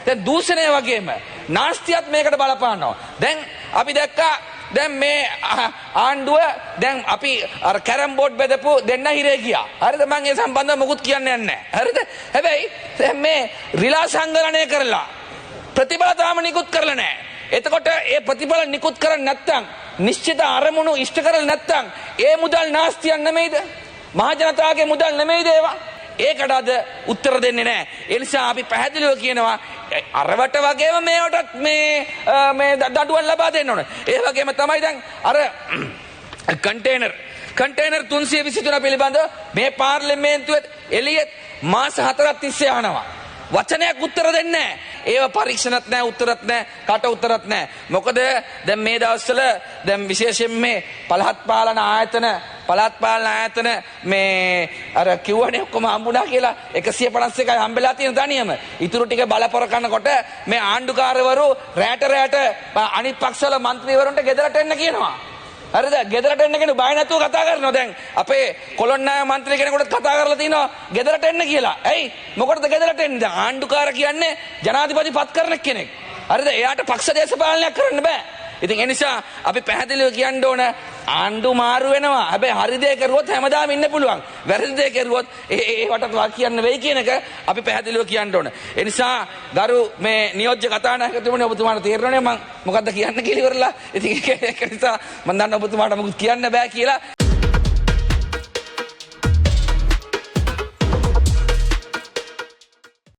දැන් දූෂණය වගේම නාස්තියත් මේකට බලපානවා. දැන් අපි දැක්කා දැන් මේ ආණ්ඩුව දැන් අපි අර කැරම් බෝඩ් බෙදපු දෙන්න හිරේ ගියා. හරිද? මම ඒ සම්බන්ධව මොකුත් කියන්නේ නැහැ. හරිද? හැබැයි දැන් මේ රිලා සංගලනය කරලා ප්‍රතිඵල තාම නිකුත් කරලා නැහැ. එතකොට ඒ ප්‍රතිඵල නිකුත් කරන්නේ නැත්නම් නිශ්චිත අරමුණු ඉෂ්ට කරලා නැත්නම් ඒ මුදල් නාස්තියක් නෙමෙයිද? මහ ජනතාවගේ මුදල් නෙමෙයිද ඒවා? ඒකට අද උත්තර දෙන්නේ නැහැ. ඒ නිසා අපි පැහැදිලිව කියනවා අරවට වගේම මේවටත් මේ දඩුවම් ලබා දෙන්න ඕනේ. ඒ වගේම තමයි දැන් අර කන්ටේනර් 323 පිළිබඳව මේ පාර්ලිමේන්තුවේ එළියෙත් මාස 4ක් තිස්සේ යනවා. වචනයක් උත්තර දෙන්නේ නැහැ. ඒව පරීක්ෂණත් නැහැ, උත්තරත් නැහැ, කට උත්තරත් නැහැ. මොකද දැන් මේ දවස්වල දැන් විශේෂයෙන් මේ පළාත් පාලන ආයතන මේ අර කිව්වනේ ඔක්කොම හම්බුණා කියලා 151යි හම්බෙලා තියෙන තනියම. ඉතුරු ටික බලපොර කරනකොට මේ ආණ්ඩුකාරවරු රැට අනිත් පක්ෂවල മന്ത്രിවරුන්ට ගෙදරට එන්න කියනවා. හරිද? ගෙදරට එන්න කෙනෙක් බය නැතුව කතා කරනවා. දැන් අපේ කොළොන්නාය മന്ത്രി කෙනෙකුට කතා කරලා තිනවා ගෙදරට එන්න කියලා. ඇයි? මොකටද ගෙදරට එන්නේ? දැන් ආණ්ඩුකාර කියන්නේ ජනාධිපති පත් කරන කෙනෙක්. හරිද? එයාට පක්ෂ දේශපාලනයක් කරන්න බෑ. ඉතින් ඒ නිසා අපි පැහැදිලිව කියන්න ඕන ආණ්ඩු මාරු වෙනවා. හැබැයි හරි දේ කරුවොත් හැමදාම ඉන්න පුළුවන්. වැරදි දේ කරුවොත් ඒවට කියන්න වෙයි කියන එක අපි පැහැදිලිව කියන්න ඕන. ඒ නිසා ගරු මේ නියෝජ්‍ය කතානායකතුමනි ඔබතුමාට තේරෙනවනේ මම මොකද්ද කියන්න කියලා ඉවරලා. ඉතින් ඒක නිසා මම දන්න ඔබතුමාට මොකුත් කියන්න බෑ කියලා.